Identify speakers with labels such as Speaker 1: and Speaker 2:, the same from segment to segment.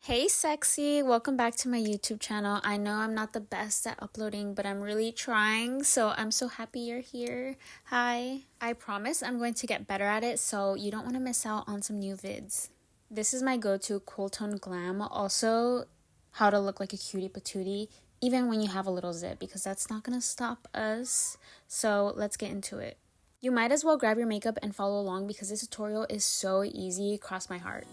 Speaker 1: Hey sexy, welcome back to my YouTube channel. I know I'm not the best at uploading, but I'm really trying, so I'm so happy you're here. Hi. I promise I'm going to get better at it, so you don't want to miss out on some new vids. This is my go-to cool tone glam, also how to look like a cutie patootie, even when you have a little zit, because that's not going to stop us. So let's get into it. You might as well grab your makeup and follow along because this tutorial is so easy, cross my heart.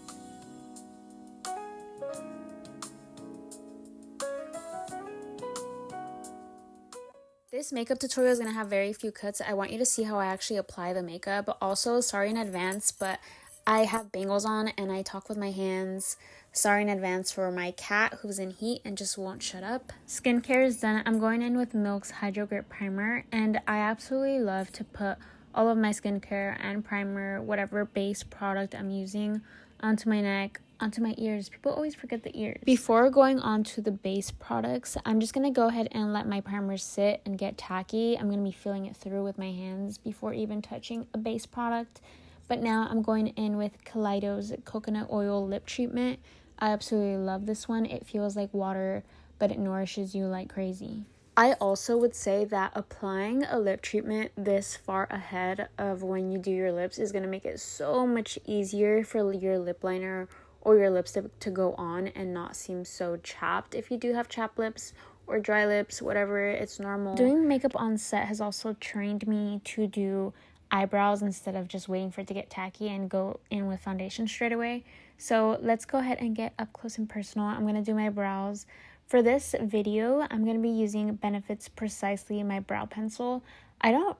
Speaker 1: This makeup tutorial is going to have very few cuts. I want you to see how I actually apply the makeup. Also, sorry in advance, but I have bangles on and I talk with my hands. Sorry in advance for my cat who's in heat and just won't shut up. Skincare is done. I'm going in with Milk's Hydro Grip Primer, and I absolutely love to put all of my skincare and primer, whatever base product I'm using, onto my neck, onto my ears. People always forget the ears. Before going on to the base products, I'm just going to go ahead and let my primer sit and get tacky. I'm going to be filling it through with my hands before even touching a base product. But now I'm going in with Kaleido's Coconut Oil Lip Treatment. I absolutely love this one. It feels like water, but it nourishes you like crazy. I also would say that applying a lip treatment this far ahead of when you do your lips is going to make it so much easier for your lip liner or your lipstick to go on and not seem so chapped. If you do have chapped lips or dry lips, whatever, it's normal. Doing makeup on set has also trained me to do eyebrows instead of just waiting for it to get tacky and go in with foundation straight away. So let's go ahead and get up close and personal. I'm going to do my brows. For this video, I'm going to be using Benefit's Precisely My Brow Pencil. I don't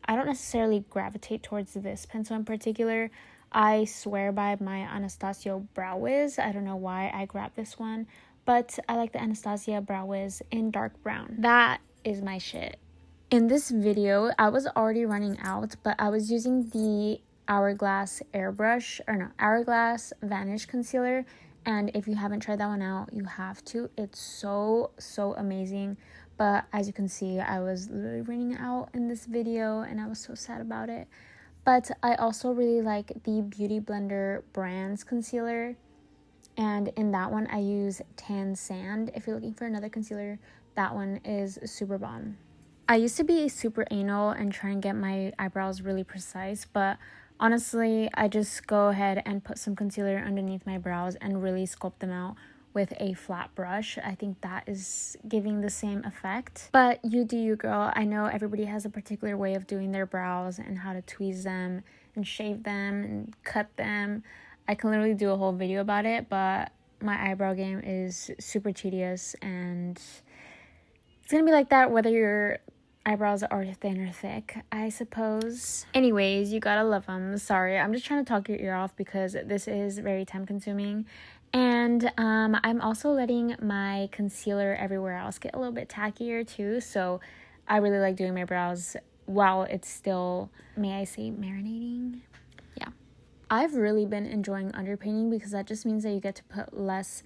Speaker 1: necessarily gravitate towards this pencil in particular. I swear by my Anastasia Brow Wiz. I don't know why I grabbed this one, but I like the Anastasia Brow Wiz in dark brown. That is my shit. In this video, I was already running out, but I was using the Hourglass Vanish Concealer. And if you haven't tried that one out, you have to. It's so amazing. But as you can see, I was literally running out in this video and I was so sad about it. But I also really like the Beauty Blender Brands concealer. And in that one, I use Tan Sand. If you're looking for another concealer, that one is super bomb. I used to be super anal and try and get my eyebrows really precise, but honestly, I just go ahead and put some concealer underneath my brows and really sculpt them out with a flat brush. I think that is giving the same effect. But you do you, girl. I know everybody has a particular way of doing their brows and how to tweeze them and shave them and cut them. I can literally do a whole video about it, but my eyebrow game is super tedious and it's gonna be like that whether your eyebrows are thin or thick, I suppose. Anyways, you gotta love them. Sorry, I'm just trying to talk your ear off because this is very time consuming. And I'm also letting my concealer everywhere else get a little bit tackier too. So I really like doing my brows while it's still, may I say, marinating? Yeah. I've really been enjoying underpainting because that just means that you get to put less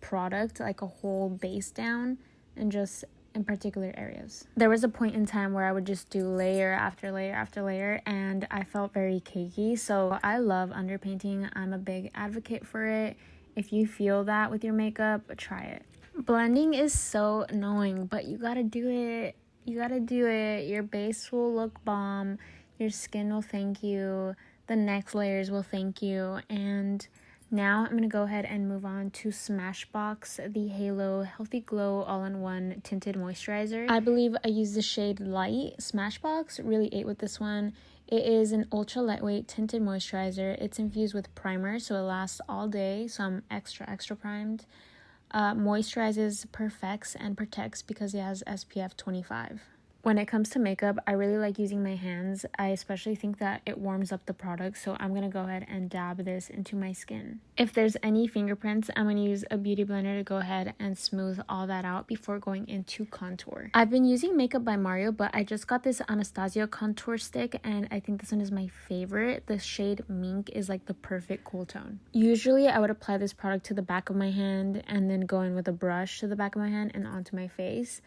Speaker 1: product, like a whole base down, and just in particular areas. There was a point in time where I would just do layer after layer after layer and I felt very cakey. So I love underpainting. I'm a big advocate for it. If you feel that with your makeup, try it. Blending is so annoying, but you gotta do it. You gotta do it. Your base will look bomb. Your skin will thank you. The next layers will thank you. And now I'm going to go ahead and move on to Smashbox, the Halo Healthy Glow All-in-One Tinted Moisturizer. I believe I used the shade Light. Smashbox really ate with this one. It is an ultra lightweight tinted moisturizer. It's infused with primer, so it lasts all day, so I'm extra primed. Moisturizes, perfects, and protects because it has SPF 25. When it comes to makeup, I really like using my hands. I especially think that it warms up the product, so I'm going to go ahead and dab this into my skin. If there's any fingerprints, I'm going to use a beauty blender to go ahead and smooth all that out before going into contour. I've been using Makeup by Mario, but I just got this Anastasia contour stick, and I think this one is my favorite. The shade Mink is like the perfect cool tone. Usually, I would apply this product to the back of my hand and then go in with a brush to the back of my hand and onto my face.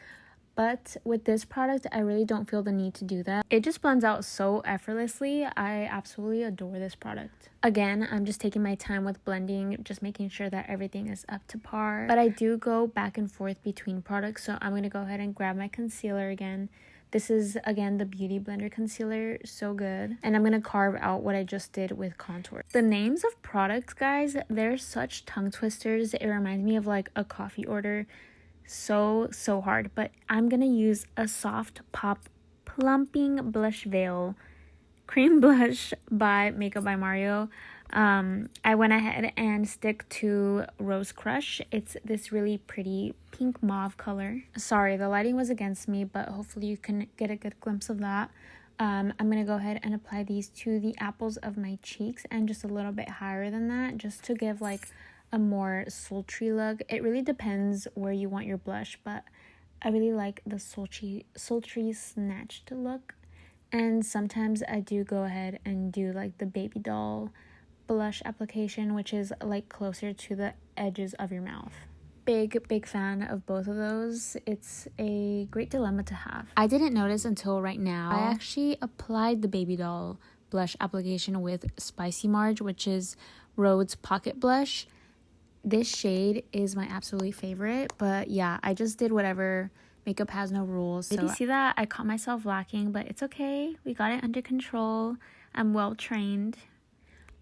Speaker 1: But with this product, I really don't feel the need to do that. It just blends out so effortlessly. I absolutely adore this product. Again, I'm just taking my time with blending, just making sure that everything is up to par. But I do go back and forth between products, so I'm going to go ahead and grab my concealer again. This is, again, the Beauty Blender Concealer. So good. And I'm going to carve out what I just did with contour. The names of products, guys, they're such tongue twisters. It reminds me of like a coffee order. So hard. But I'm going to use a Soft Pop Plumping Blush Veil Cream Blush by Makeup by Mario. I went ahead and stick to Rose Crush. It's this really pretty pink mauve color. Sorry, the lighting was against me, but hopefully you can get a good glimpse of that. I'm going to go ahead and apply these to the apples of my cheeks and just a little bit higher than that, just to give like a more sultry look. It really depends where you want your blush, but I really like the sultry snatched look. And sometimes I do go ahead and do like the baby doll blush application, which is like closer to the edges of your mouth. Big fan of both of those. It's a great dilemma to have. I didn't notice until right now. I actually applied the baby doll blush application with Spicy Marge, which is Rhode's Pocket Blush. This shade is my absolute favorite, but yeah, I just did whatever. Makeup has no rules. Did you see that? I caught myself lacking, but it's okay. We got it under control. I'm well trained.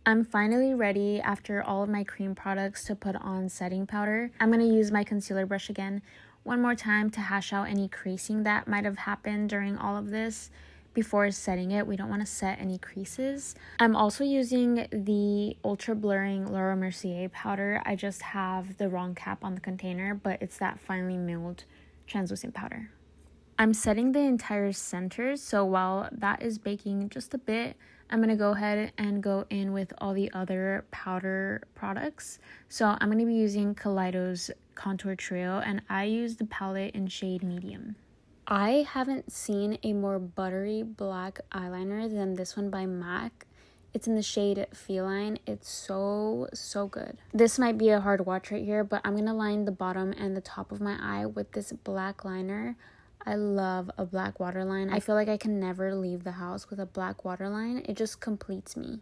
Speaker 1: I'm finally ready after all of my cream products to put on setting powder. I'm going to use my concealer brush again one more time to hash out any creasing that might have happened during all of this. Before setting it, we don't want to set any creases. I'm also using the ultra blurring Laura Mercier powder. I just have the wrong cap on the container, but it's that finely milled translucent powder. I'm setting the entire center, so while that is baking just a bit, I'm going to go ahead and go in with all the other powder products. So I'm going to be using Kaleido's Contour Trio, and I use the palette in shade medium. I haven't seen a more buttery black eyeliner than this one by MAC. It's in the shade Feline. It's so good. This might be a hard watch right here, but I'm going to line the bottom and the top of my eye with this black liner. I love a black waterline. I feel like I can never leave the house with a black waterline. It just completes me.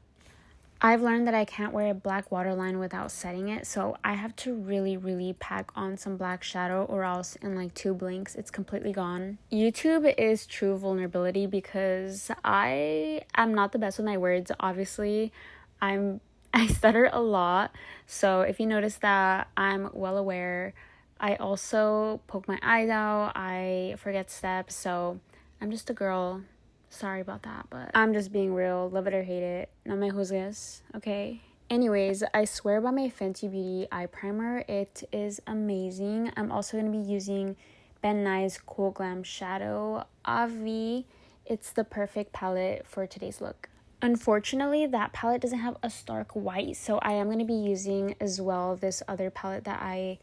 Speaker 1: I've learned that I can't wear a black waterline without setting it, so I have to really pack on some black shadow, or else in like 2 blinks it's completely gone. YouTube is true vulnerability because I am not the best with my words. Obviously, I stutter a lot, so if you notice that, I'm well aware. I also poke my eyes out, I forget steps, so I'm just a girl. Sorry about that, but I'm just being real. Love it or hate it. No me juzgues, okay? Anyways, I swear by my Fenty Beauty eye primer. It is amazing. I'm also going to be using Ben Nye's Cool Glam Shadow Avi. It's the perfect palette for today's look. Unfortunately, that palette doesn't have a stark white, so I am going to be using as well this other palette that I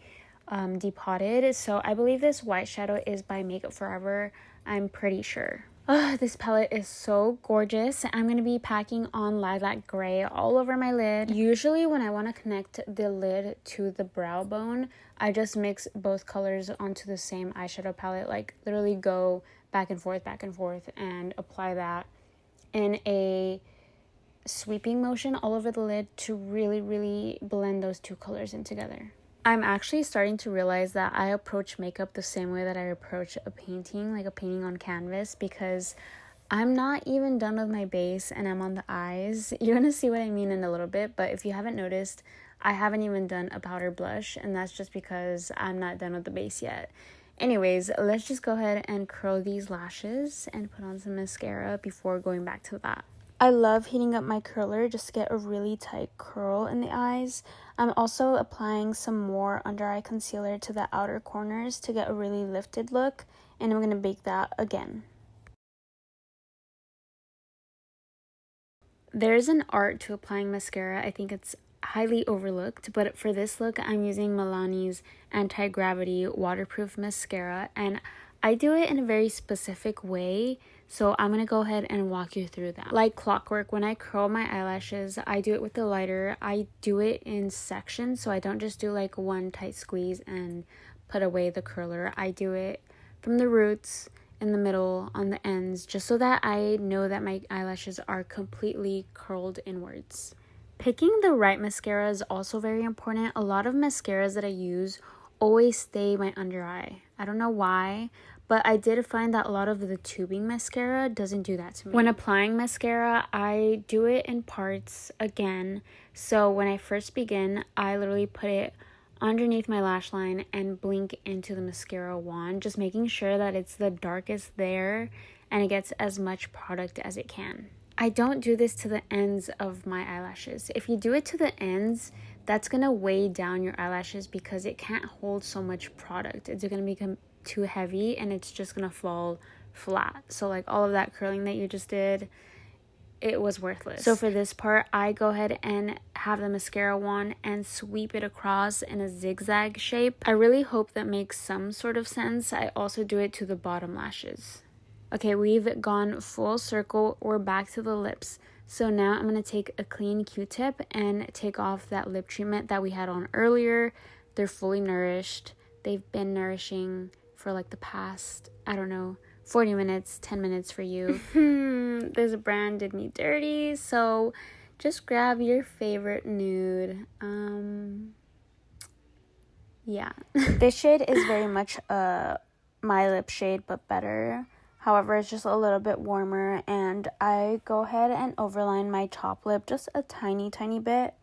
Speaker 1: depotted. So I believe this white shadow is by Makeup Forever. I'm pretty sure. This palette is so gorgeous. I'm going to be packing on lilac gray all over my lid. Usually when I want to connect the lid to the brow bone, I just mix both colors onto the same eyeshadow palette. Like literally go back and forth and apply that in a sweeping motion all over the lid to really blend those two colors in together. I'm actually starting to realize that I approach makeup the same way that I approach a painting, like a painting on canvas, because I'm not even done with my base and I'm on the eyes. You're going to see what I mean in a little bit, but if you haven't noticed, I haven't even done a powder blush, and that's just because I'm not done with the base yet. Anyways, let's just go ahead and curl these lashes and put on some mascara before going back to that. I love heating up my curler just to get a really tight curl in the eyes. I'm also applying some more under eye concealer to the outer corners to get a really lifted look, and I'm going to bake that again. There's an art to applying mascara. I think it's highly overlooked, but for this look, I'm using Milani's Anti-Gravity Waterproof Mascara, and I do it in a very specific way, so I'm going to go ahead and walk you through that. Like clockwork, when I curl my eyelashes, I do it with the lighter. I do it in sections, so I don't just do like one tight squeeze and put away the curler. I do it from the roots, in the middle, on the ends, just so that I know that my eyelashes are completely curled inwards. Picking the right mascara is also very important. A lot of mascaras that I use always stay my under eye. I don't know why, but I did find that a lot of the tubing mascara doesn't do that to me. When applying mascara, I do it in parts again. So when I first begin, I literally put it underneath my lash line and blink into the mascara wand, just making sure that it's the darkest there and it gets as much product as it can. I don't do this to the ends of my eyelashes. If you do it to the ends, that's gonna weigh down your eyelashes because it can't hold so much product. It's gonna become too heavy and it's just gonna fall flat. So like all of that curling that you just did, it was worthless. So for this part, I go ahead and have the mascara wand and sweep it across in a zigzag shape. I really hope that makes some sort of sense. I also do it to the bottom lashes. Okay, we've gone full circle. We're back to the lips. So now I'm going to take a clean Q-tip and take off that lip treatment that we had on earlier. They're fully nourished. They've been nourishing for like the past, I don't know, 40 minutes, 10 minutes for you. This brand did me dirty, so just grab your favorite nude. Yeah. This shade is very much my lip shade, but better. However, it's just a little bit warmer, and I go ahead and overline my top lip just a tiny bit.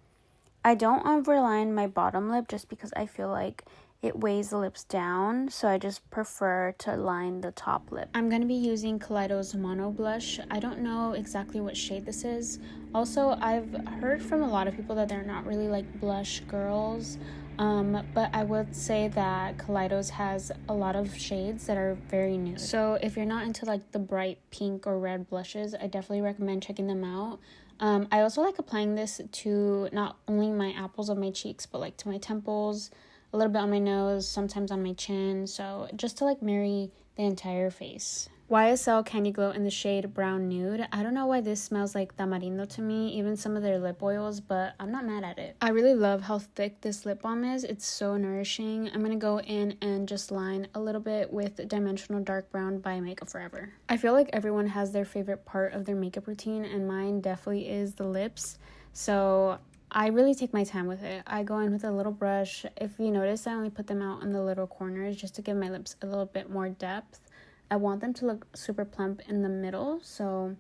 Speaker 1: I don't overline my bottom lip just because I feel like it weighs the lips down, so I just prefer to line the top lip. I'm going to be using Kaleido's Mono Blush. I don't know exactly what shade this is. Also, I've heard from a lot of people that they're not really like blush girls, but I would say that Kaleido's has a lot of shades that are very nude. So if you're not into like the bright pink or red blushes, I definitely recommend checking them out. I also like applying this to not only my apples of my cheeks, but like to my temples, a little bit on my nose, sometimes on my chin, so just to like marry the entire face. YSL Candy Glow in the shade Brown Nude. I don't know why this smells like tamarindo to me, even some of their lip oils, but I'm not mad at it. I really love how thick this lip balm is. It's so nourishing. I'm going to go in and just line a little bit with Dimensional Dark Brown by Makeup Forever. I feel like everyone has their favorite part of their makeup routine, and mine definitely is the lips. So I really take my time with it. I go in with a little brush. If you notice, I only put them out in the little corners just to give my lips a little bit more depth. I want them to look super plump in the middle, so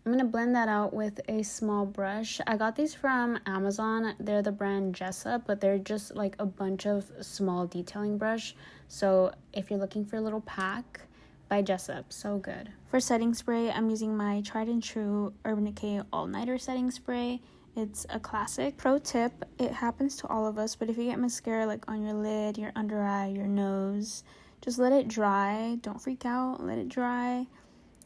Speaker 1: I'm going to blend that out with a small brush. I got these from Amazon. They're the brand Jessup, but they're just like a bunch of small detailing brush. So if you're looking for a little pack, by Jessup, so good. For setting spray, I'm using my tried and true Urban Decay All Nighter setting spray. It's a classic. Pro tip, it happens to all of us, but if you get mascara like on your lid, your under eye, your nose, just let it dry. Don't freak out. Let it dry.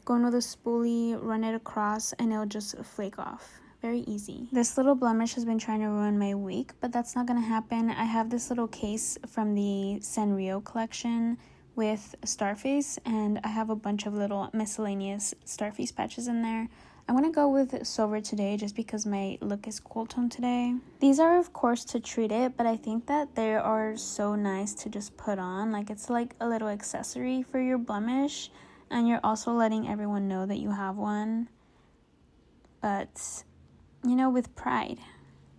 Speaker 1: Go in with a spoolie, run it across, and it'll just flake off. Very easy. This little blemish has been trying to ruin my week, but that's not going to happen. I have this little case from the Sanrio collection with Starface, and I have a bunch of little miscellaneous Starface patches in there. I'm going to go with silver today just because my look is cool tone today. These are, of course, to treat it, but I think that they are so nice to just put on. Like, it's like a little accessory for your blemish, and you're also letting everyone know that you have one, but, you know, with pride.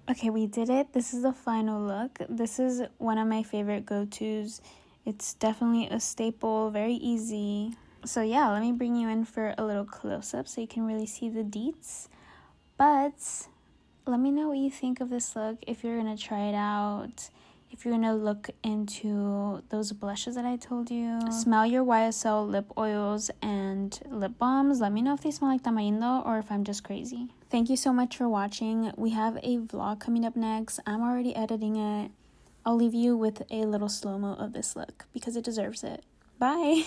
Speaker 1: Okay, we did it. This is the final look. This is one of my favorite go-tos. It's definitely a staple, very easy. So yeah, let me bring you in for a little close-up so you can really see the deets. But let me know what you think of this look, if you're going to try it out, if you're going to look into those blushes that I told you. Smell your YSL lip oils and lip balms. Let me know if they smell like tamarindo or if I'm just crazy. Thank you so much for watching. We have a vlog coming up next. I'm already editing it. I'll leave you with a little slow-mo of this look because it deserves it. Bye!